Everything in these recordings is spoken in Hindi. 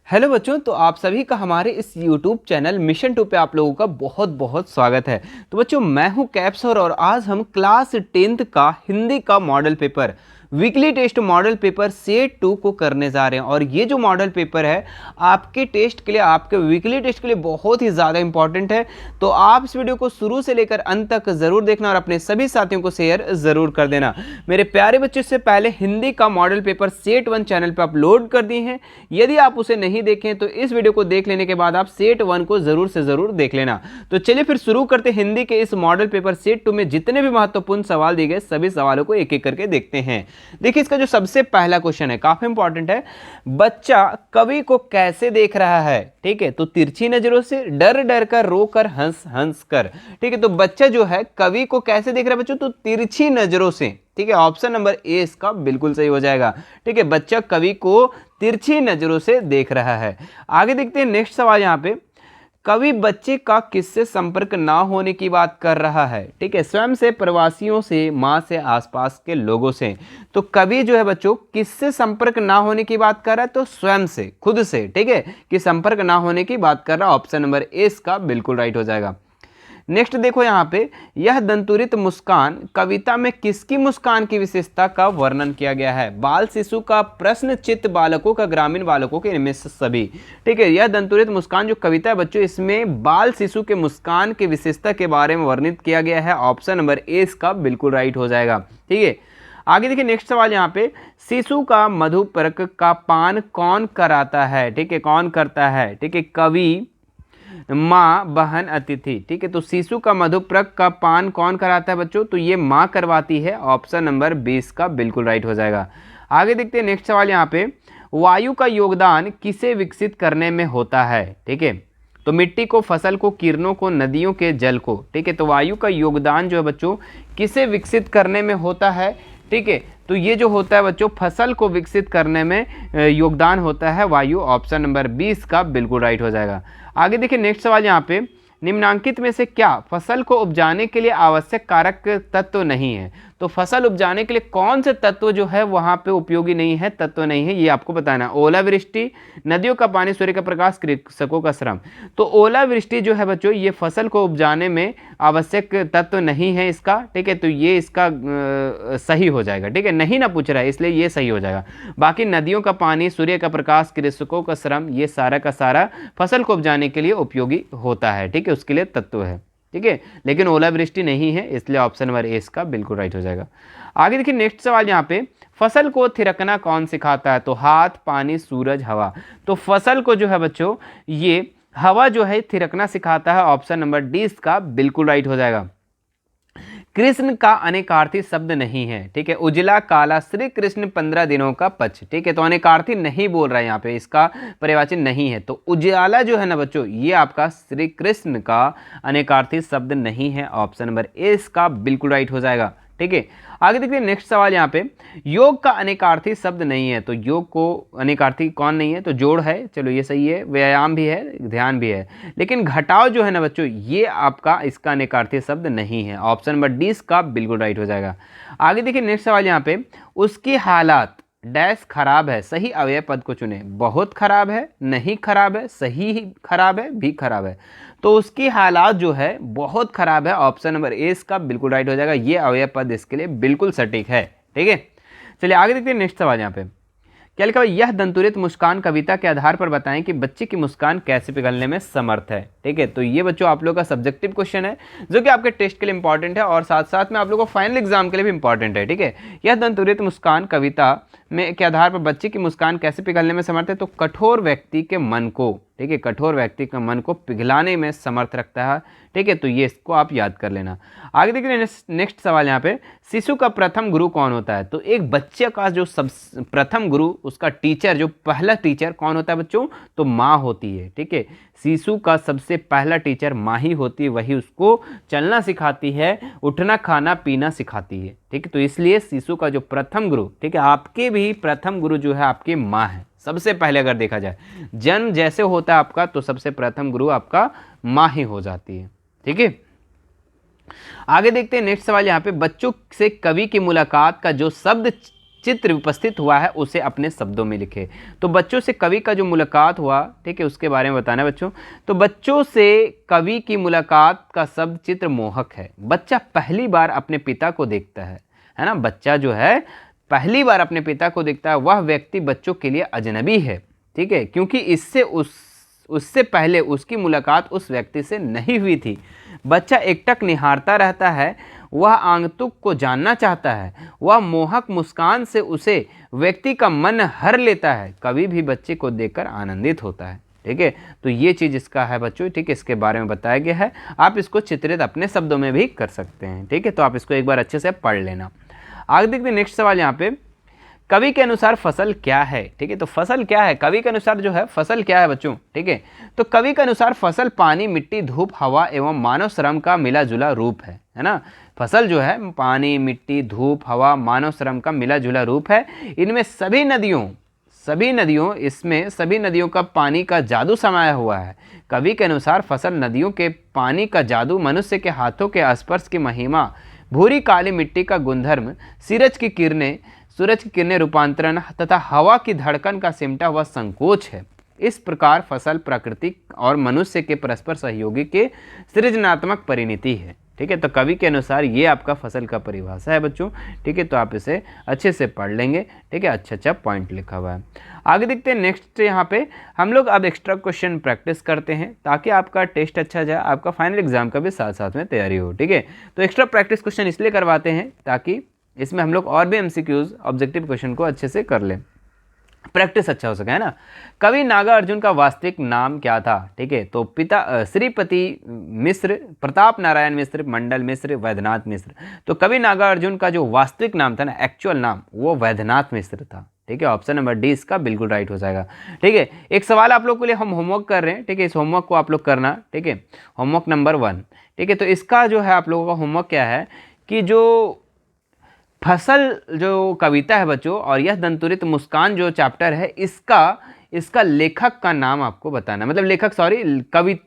हेलो बच्चों, तो आप सभी का हमारे इस YouTube चैनल मिशन 2 पे आप लोगों का बहुत बहुत स्वागत है। तो बच्चों, मैं हूं कैप्सर और आज हम क्लास 10th का हिंदी का model paper weekly test model paper set 2 को करने जा रहे हैं। और ये जो मॉडल पेपर है आपके टेस्ट के लिए, आपके वीकली टेस्ट के लिए बहुत ही ज़्यादा इंपॉर्टेंट है। तो आप इस वीडियो को शुरू से लेकर अंत तक ज़रूर देखना और अपने सभी साथियों को शेयर ज़रूर कर देना। मेरे प्यारे बच्चों, से पहले हिंदी का मॉडल पेपर सेट 1 चैनल पर अपलोड कर दिए हैं। यदि आप उसे नहीं देखें तो इस वीडियो को देख लेने के बाद आप सेट 1 को जरूर से जरूर देख लेना। तो चलिए फिर शुरू करते हिंदी के इस मॉडल पेपर सेट 2 में जितने भी महत्वपूर्ण सवाल दिए गए सभी सवालों को एक एक करके देखते हैं। देखिए, इसका जो सबसे पहला क्वेश्चन है काफी इंपॉर्टेंट है। बच्चा कवि को कैसे देख रहा है? ठीक है, तो तिरछी नजरों से, डर डर कर, रो कर, हंस हंस कर। ठीक है, तो बच्चा जो है कवि को कैसे देख रहा है बच्चों? तो तिरछी नजरों से। ठीक है, ऑप्शन नंबर ए इसका बिल्कुल सही हो जाएगा। ठीक है, बच्चा कवि को तिरछी नजरों से देख रहा है। आगे देखते हैं नेक्स्ट सवाल। यहाँ पे कवि बच्चे का किससे संपर्क ना होने की बात कर रहा है? ठीक है, स्वयं से, प्रवासियों से, माँ से, आसपास के लोगों से। तो कवि जो है बच्चों किससे संपर्क ना होने की बात कर रहा है? तो स्वयं से, खुद से। ठीक है, कि संपर्क ना होने की बात कर रहा है। ऑप्शन नंबर ए इसका बिल्कुल राइट हो जाएगा। नेक्स्ट देखो यहाँ पे, यह दंतुरित मुस्कान कविता में किसकी मुस्कान की विशेषता का वर्णन किया गया है? बाल शिशु का, प्रश्न चित्त बालकों का, ग्रामीण बालकों के, इनमें से सभी। ठीक है, यह दंतुरित मुस्कान जो कविता है बच्चों, इसमें बाल शिशु के मुस्कान की विशेषता के बारे में वर्णित किया गया है। ऑप्शन नंबर ए इसका बिल्कुल राइट हो जाएगा। ठीक है, आगे देखिए नेक्स्ट सवाल। यहाँ पे शिशु का मधुपर्क का पान कौन कराता है? ठीक है, कौन करता है? ठीक है, कवि, माँ, बहन, अतिथि। ठीक है, तो शिशु का मधुपर्क का पान कौन कराता है बच्चों? तो ये माँ करवाती है। ऑप्शन नंबर 20 का बिल्कुल राइट हो जाएगा। आगे देखते हैं नेक्स्ट सवाल। यहाँ पे वायु का योगदान किसे विकसित करने में होता है? ठीक है, तो मिट्टी को, फसल को, किरणों को, नदियों के जल को। ठीक है, तो वायु का योगदान जो है बच्चों किसे विकसित करने में होता है? ठीक है, तो ये जो होता है बच्चों फसल को विकसित करने में योगदान होता है वायु। ऑप्शन नंबर 20 का बिल्कुल राइट हो जाएगा। आगे देखिए नेक्स्ट सवाल। यहाँ पे निम्नांकित में से क्या फसल को उपजाने के लिए आवश्यक कारक तत्व नहीं है? तो फसल उपजाने के लिए कौन से तत्व जो है वहां पे उपयोगी नहीं है, तत्व नहीं है, ये आपको बताना। ओलावृष्टि, नदियों का पानी, सूर्य का प्रकाश, कृषकों का श्रम। तो ओलावृष्टि जो है बच्चों ये फसल को उपजाने में आवश्यक तत्व नहीं है इसका। ठीक है, तो ये इसका सही हो जाएगा। ठीक है, नहीं ना पूछ रहा है इसलिए ये सही हो जाएगा। बाकी नदियों का पानी, सूर्य का प्रकाश, कृषकों का श्रम, ये सारा का सारा फसल को उपजाने के लिए उपयोगी होता है। ठीक है, उसके लिए तत्व है। ठीक है, लेकिन ओलावृष्टि नहीं है, इसलिए ऑप्शन नंबर ए इसका बिल्कुल राइट हो जाएगा। आगे देखिए नेक्स्ट सवाल। यहाँ पे फसल को थिरकना कौन सिखाता है? तो हाथ, पानी, सूरज, हवा। तो फसल को जो है बच्चों ये हवा जो है थिरकना सिखाता है। ऑप्शन नंबर डी इसका बिल्कुल राइट हो जाएगा। कृष्ण का अनेकार्थी शब्द नहीं है। ठीक है, उजला, काला, श्री कृष्ण 15 दिनों का पक्ष। ठीक है, तो अनेकार्थी नहीं बोल रहा है यहाँ पे, इसका पर्यायवाची नहीं है। तो उजाला जो है ना बच्चों ये आपका श्री कृष्ण का अनेकार्थी शब्द नहीं है। ऑप्शन नंबर ए इसका बिल्कुल राइट हो जाएगा। ठीक है, आगे देखिए नेक्स्ट सवाल। यहाँ पे योग का अनेकार्थी शब्द नहीं है। तो योग को अनेकार्थी कौन नहीं है? तो जोड़ है, चलो ये सही है। व्यायाम भी है, ध्यान भी है, लेकिन घटाव जो है ना बच्चों ये आपका इसका अनेकार्थी शब्द नहीं है। ऑप्शन नंबर डी इसका बिल्कुल राइट हो जाएगा। आगे देखिए नेक्स्ट सवाल। यहाँ पे उसकी हालात डैश खराब है, सही अवयव पद को चुने। बहुत खराब है, नहीं खराब है, सही खराब है, भी खराब है। तो उसकी हालात जो है बहुत खराब है। ऑप्शन नंबर ए इसका बिल्कुल राइट हो जाएगा। ये अवयव पद इसके लिए बिल्कुल सटीक है। ठीक है, चलिए आगे देखते हैं नेक्स्ट सवाल। यहाँ पे क्या लिखा है? यह दंतुरित मुस्कान कविता के आधार पर बताएं कि बच्चे की मुस्कान कैसे पिघलने में समर्थ है। ठीक है, तो ये बच्चों आप लोगों का सब्जेक्टिव क्वेश्चन है जो कि आपके टेस्ट के लिए इंपॉर्टेंट है और साथ साथ में आप लोगों को फाइनल एग्जाम के लिए भी इंपॉर्टेंट है। ठीक है, यह दंतुरित मुस्कान कविता में के आधार पर बच्चे की मुस्कान कैसे पिघलने में समर्थ है? तो कठोर व्यक्ति के मन को, ठीक है, कठोर व्यक्ति का मन को पिघलाने में समर्थ रखता है। ठीक है, तो ये इसको आप याद कर लेना। आगे देखिए नेक्स्ट सवाल। यहाँ पे शिशु का प्रथम गुरु कौन होता है? तो एक बच्चे का जो सब प्रथम गुरु, उसका टीचर, जो पहला टीचर कौन होता है बच्चों? तो माँ होती है। ठीक है, शिशु का सबसे पहला टीचर माँ ही होती है, वही उसको चलना सिखाती है, उठना, खाना, पीना सिखाती है। ठीक है, तो इसलिए शिशु का जो प्रथम गुरु, ठीक है, आपके भी प्रथम गुरु जो है आपकी माँ है। सबसे पहले अगर देखा जाए जन्म जैसे होता है आपका तो सबसे प्रथम गुरु आपका माँ ही हो जाती है। ठीक है, आगे देखते हैं नेक्स्ट सवाल। यहाँ पे बच्चों से कवि की मुलाकात का जो शब्द चित्र उपस्थित हुआ है उसे अपने शब्दों में लिखे। तो बच्चों से कवि का जो मुलाकात हुआ, ठीक है, उसके बारे में बताना है बच्चों। तो बच्चों से कवि की मुलाकात का शब्द चित्र मोहक है। बच्चा पहली बार अपने पिता को देखता है ना। बच्चा जो है पहली बार अपने पिता को देखता है, वह व्यक्ति बच्चों के लिए अजनबी है, ठीक है, क्योंकि उससे पहले उसकी मुलाकात उस व्यक्ति से नहीं हुई थी। बच्चा एकटक निहारता रहता है, वह आगंतुक को जानना चाहता है, वह मोहक मुस्कान से उसे व्यक्ति का मन हर लेता है। कभी भी बच्चे को देखकर आनंदित होता है, ठीक है। तो ये चीज़ इसका है बच्चों, ठीक है, इसके बारे में बताया गया है। आप इसको चित्रित अपने शब्दों में भी कर सकते हैं, ठीक है। तो आप इसको एक बार अच्छे से पढ़ लेना। आगे देखते हैं नेक्स्ट सवाल यहाँ पे, कवि के अनुसार फसल क्या है, ठीक है। तो फसल क्या है, कवि के अनुसार जो है फसल क्या है बच्चों, ठीक है। तो कवि के अनुसार फसल पानी, मिट्टी, धूप, हवा एवं मानव श्रम का मिला जुला रूप है ना। फसल जो है पानी, मिट्टी, धूप, हवा, मानव श्रम का मिला जुला रूप है। इनमें सभी नदियों का पानी का जादू समाया हुआ है। कवि के अनुसार फसल नदियों के पानी का जादू, मनुष्य के हाथों के स्पर्श की महिमा, भूरी काली मिट्टी का गुणधर्म, सूरज की किरणें रूपांतरण तथा हवा की धड़कन का सिमटा हुआ संकोच है। इस प्रकार फसल प्रकृति और मनुष्य के परस्पर सहयोगी के सृजनात्मक परिणति है, ठीक है। तो कवि के अनुसार ये आपका फसल का परिभाषा है बच्चों, ठीक है। तो आप इसे अच्छे से पढ़ लेंगे, ठीक है। अच्छा पॉइंट लिखा हुआ है। आगे देखते हैं नेक्स्ट, यहाँ पे हम लोग अब एक्स्ट्रा क्वेश्चन प्रैक्टिस करते हैं ताकि आपका टेस्ट अच्छा जाए, आपका फाइनल एग्जाम का भी साथ साथ में तैयारी हो, ठीक है। तो एक्स्ट्रा प्रैक्टिस क्वेश्चन इसलिए करवाते हैं ताकि इसमें हम लोग और भी MCQs ऑब्जेक्टिव क्वेश्चन को अच्छे से कर लें, प्रैक्टिस अच्छा हो सके, है ना। कवि नागार्जुन का वास्तविक नाम क्या था, ठीक है। तो पिता श्रीपति मिश्र, प्रताप नारायण मिश्र, मंडल मिश्र, वैद्यनाथ मिश्र। तो कवि नागार्जुन का जो वास्तविक नाम था ना, एक्चुअल नाम, वो वैद्यनाथ मिश्र था, ठीक है। ऑप्शन नंबर डी इसका बिल्कुल राइट हो जाएगा, ठीक है। एक सवाल आप लोग के लिए हम होमवर्क कर रहे हैं, ठीक है। इस होमवर्क को आप लोग करना, ठीक है। होमवर्क नंबर 1, ठीक है। तो इसका जो है आप लोगों का होमवर्क क्या है कि जो फसल जो कविता है बच्चों, और यह दंतुरित मुस्कान जो चैप्टर है, इसका लेखक का नाम आपको बताना है, मतलब लेखक सॉरी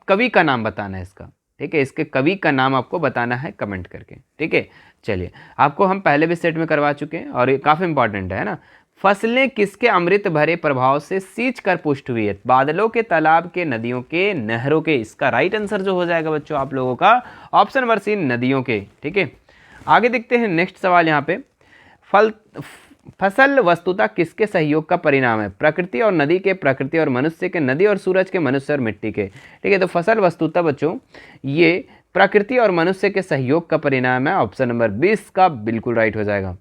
कवि का नाम बताना है इसका, ठीक है। इसके कवि का नाम आपको बताना है कमेंट करके, ठीक है। चलिए, आपको हम पहले भी सेट में करवा चुके हैं और ये काफ़ी इंपॉर्टेंट है ना। फसलें किसके अमृत भरे प्रभाव से सींच कर पुष्ट हुई है, बादलों के, तालाब के, नदियों के, नहरों के। इसका राइट आंसर जो हो जाएगा बच्चों आप लोगों का ऑप्शन नंबर सी, नदियों के, ठीक है। आगे देखते हैं नेक्स्ट सवाल यहाँ पे, फसल वस्तुतः किसके सहयोग का परिणाम है, प्रकृति और नदी के, प्रकृति और मनुष्य के, नदी और सूरज के, मनुष्य और मिट्टी के, ठीक है। तो फसल वस्तुतः बच्चों ये प्रकृति और मनुष्य के सहयोग का परिणाम है। ऑप्शन नंबर 20 का बिल्कुल राइट हो जाएगा।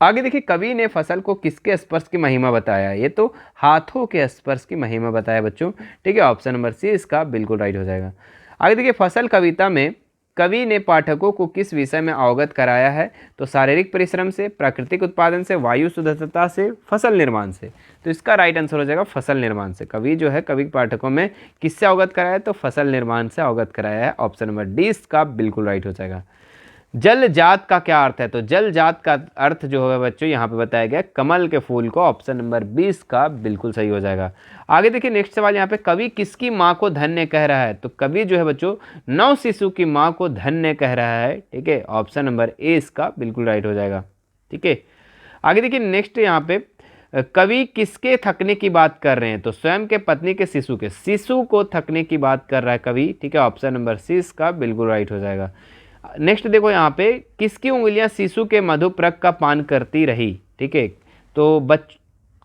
आगे देखिए, कवि ने फसल को किसके स्पर्श की महिमा बताया, ये तो हाथों के स्पर्श की महिमा बताया बच्चों, ठीक है। ऑप्शन नंबर सी इसका बिल्कुल राइट हो जाएगा। आगे देखिए, फसल कविता में कवि ने पाठकों को किस विषय में अवगत कराया है, तो शारीरिक परिश्रम से, प्राकृतिक उत्पादन से, वायु शुद्धता से, फसल निर्माण से। तो इसका राइट आंसर हो जाएगा फसल निर्माण से। कवि जो है कवि पाठकों में किससे अवगत कराया है, तो फसल निर्माण से अवगत कराया है। ऑप्शन नंबर डी इसका बिल्कुल राइट हो जाएगा। जल जात का क्या अर्थ है, तो जल जात का अर्थ जो है बच्चों यहाँ पे बताया गया कमल के फूल को। ऑप्शन नंबर 20 का बिल्कुल सही हो जाएगा। आगे देखिए नेक्स्ट सवाल यहाँ पे, कवि किसकी माँ को धन्य कह रहा है, तो कवि जो है बच्चों नव शिशु की माँ को धन्य कह रहा है, ठीक है। ऑप्शन नंबर ए इसका बिल्कुल राइट हो जाएगा, ठीक है। आगे देखिए नेक्स्ट यहाँ पे, कवि किसके थकने की बात कर रहे हैं, तो स्वयं के, पत्नी के, शिशु को थकने की बात कर रहा है कवि, ठीक है। ऑप्शन नंबर सी इसका बिल्कुल राइट हो जाएगा। नेक्स्ट देखो यहाँ पे, किसकी उंगलियां शिशु के मधुप्रक का पान करती रही, ठीक है। तो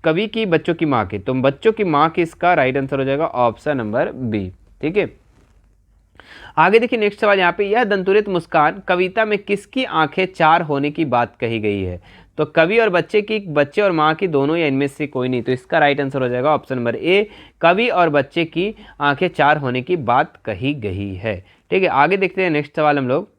कवि की बच्चों की माँ की, तो बच्चों की माँ की इसका राइट आंसर हो जाएगा ऑप्शन नंबर बी, ठीक है। आगे देखिए नेक्स्ट सवाल यहाँ पे, यह दंतुरित मुस्कान कविता में किसकी आंखें चार होने की बात कही गई है, तो कवि और बच्चे और माँ की, दोनों या इनमें से कोई नहीं। तो इसका राइट आंसर हो जाएगा ऑप्शन नंबर ए, कवि और बच्चे की आंखें चार होने की बात कही गई है, ठीक है। आगे देखते हैं नेक्स्ट सवाल हम लोग।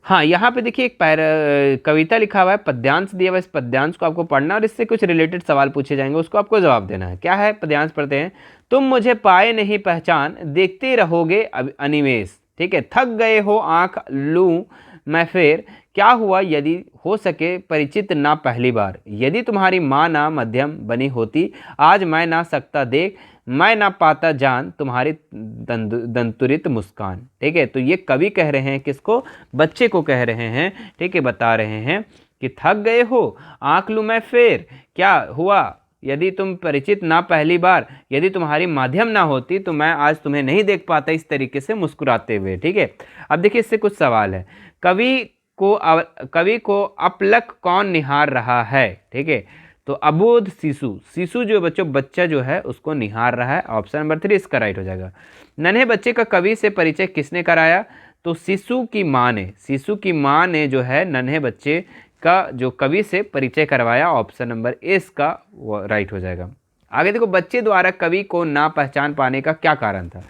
हाँ, यहाँ पे देखिए एक कविता लिखा हुआ है, पद्यांश दिया हुआ है। इस पद्यांश को आपको पढ़ना और इससे कुछ रिलेटेड सवाल पूछे जाएंगे, उसको आपको जवाब देना है। क्या है पद्यांश, पढ़ते हैं। तुम मुझे पाए नहीं पहचान, देखते रहोगे अनिमेष, ठीक है। थक गए हो आंख लूं मैं फेर, क्या हुआ यदि हो सके परिचित ना पहली बार, यदि तुम्हारी माँ ना मध्यम बनी होती, आज मैं ना सकता देख, मैं ना पाता जान तुम्हारी दंतुरित मुस्कान, ठीक है। तो ये कवि कह रहे हैं किसको, बच्चे को कह रहे हैं, ठीक है, बता रहे हैं कि थक गए हो, आंख लूं मैं फेर, क्या हुआ यदि तुम परिचित ना पहली बार, यदि तुम्हारी माध्यम ना होती तो मैं आज तुम्हें नहीं देख पाता, इस तरीके से मुस्कुराते हुए। ठीक है, अब देखिए इससे कुछ सवाल है। कवि को अपलक कौन निहार रहा है? ठीक है, तो अबोध शिशु, शिशु जो बच्चों बच्चा जो है उसको निहार रहा है। ऑप्शन नंबर 3 इसका राइट हो जाएगा। नन्हे बच्चे का कवि से परिचय किसने कराया? तो शिशु की माँ ने, शिशु की माँ ने जो है नन्हे बच्चे का जो कवि से परिचय करवाया। ऑप्शन नंबर ए इसका राइट हो जाएगा। आगे देखो, बच्चे द्वारा कवि को ना पहचान पाने का क्या कारण था?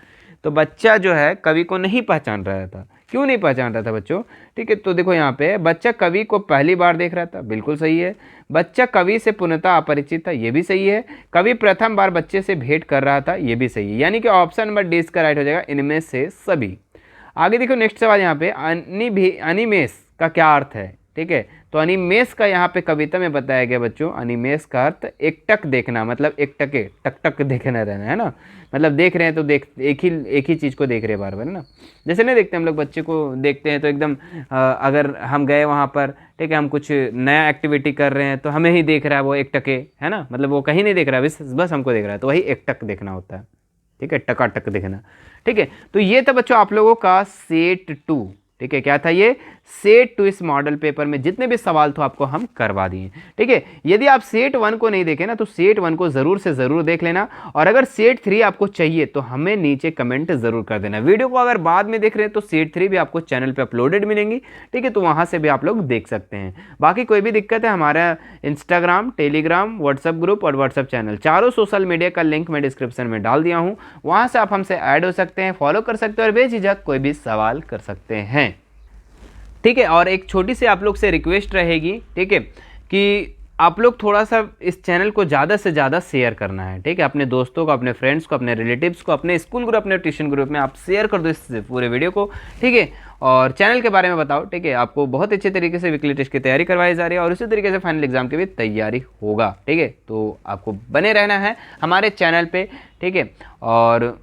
तो बच्चा जो है कवि को नहीं पहचान रहा था। क्यों नहीं पहचान रहा था बच्चों? ठीक है, तो देखो यहाँ पे बच्चा कवि को पहली बार देख रहा था, बिल्कुल सही है। बच्चा कवि से पूर्णतः अपरिचित था, ये भी सही है। कवि प्रथम बार बच्चे से भेंट कर रहा था, ये भी सही है। यानी कि ऑप्शन नंबर डी इसका राइट हो जाएगा, इनमें से सभी। आगे देखो नेक्स्ट सवाल यहाँ पे, अनिमेष का क्या अर्थ है? ठीक है, तो अनिमेष का यहाँ पे कविता में बताया गया बच्चों, अनिमेष का अर्थ एकटक देखना, मतलब एकटके टक टक देखना रहना है ना, मतलब देख रहे हैं तो एक ही चीज़ को देख रहे हैं बार बार ना। जैसे नहीं देखते हम लोग बच्चे को देखते हैं तो एकदम अगर हम गए वहाँ पर, ठीक है, हम कुछ नया एक्टिविटी कर रहे हैं तो हमें ही देख रहा है वो एकटके, है ना, मतलब वो कहीं नहीं देख रहा है, बस हमको देख रहा है, तो वही एकटक देखना होता है। ठीक है, टकाटक देखना। ठीक है, तो ये था बच्चों आप लोगों का सेट 2। ठीक है, क्या था ये? सेट 2 इस मॉडल पेपर में जितने भी सवाल थे आपको हम करवा दिए। ठीक है, यदि आप सेट 1 को नहीं देखे ना तो सेट 1 को ज़रूर से ज़रूर देख लेना, और अगर सेट 3 आपको चाहिए तो हमें नीचे कमेंट ज़रूर कर देना। वीडियो को अगर बाद में देख रहे हैं तो सेट 3 भी आपको चैनल पे अपलोडेड मिलेंगी। ठीक है, तो वहाँ से भी आप लोग देख सकते हैं। बाकी कोई भी दिक्कत है, हमारा इंस्टाग्राम, टेलीग्राम, व्हाट्सअप ग्रुप और व्हाट्सअप चैनल, चारों सोशल मीडिया का लिंक मैं डिस्क्रिप्शन में डाल दिया हूँ, वहाँ से आप हमसे ऐड हो सकते हैं, फॉलो कर सकते हैं और बेझिझक कोई भी सवाल कर सकते हैं। ठीक है, और एक छोटी सी आप लोग से रिक्वेस्ट रहेगी, ठीक है, कि आप लोग थोड़ा सा इस चैनल को ज़्यादा से ज़्यादा शेयर करना है। ठीक है, अपने दोस्तों को, अपने फ्रेंड्स को, अपने रिलेटिव्स को, अपने स्कूल ग्रुप, अपने ट्यूशन ग्रुप में आप शेयर कर दो इस पूरे वीडियो को। ठीक है, और चैनल के बारे में बताओ। ठीक है, आपको बहुत अच्छे तरीके से वीकली टेस्ट की तैयारी करवाई जा रही है और उसी तरीके से फाइनल एग्जाम की भी तैयारी होगा। ठीक है, तो आपको बने रहना है हमारे चैनल पर। ठीक है, और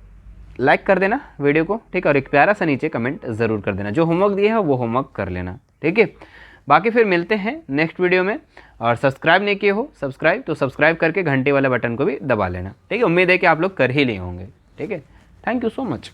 लाइक कर देना वीडियो को। ठीक है, और एक प्यारा सा नीचे कमेंट ज़रूर कर देना, जो होमवर्क दिए है वो होमवर्क कर लेना। ठीक है, बाकी फिर मिलते हैं नेक्स्ट वीडियो में। और सब्सक्राइब नहीं किए हो सब्सक्राइब, तो सब्सक्राइब करके घंटे वाले बटन को भी दबा लेना। ठीक है, उम्मीद है कि आप लोग कर ही लिए होंगे। ठीक है, थैंक यू सो मच।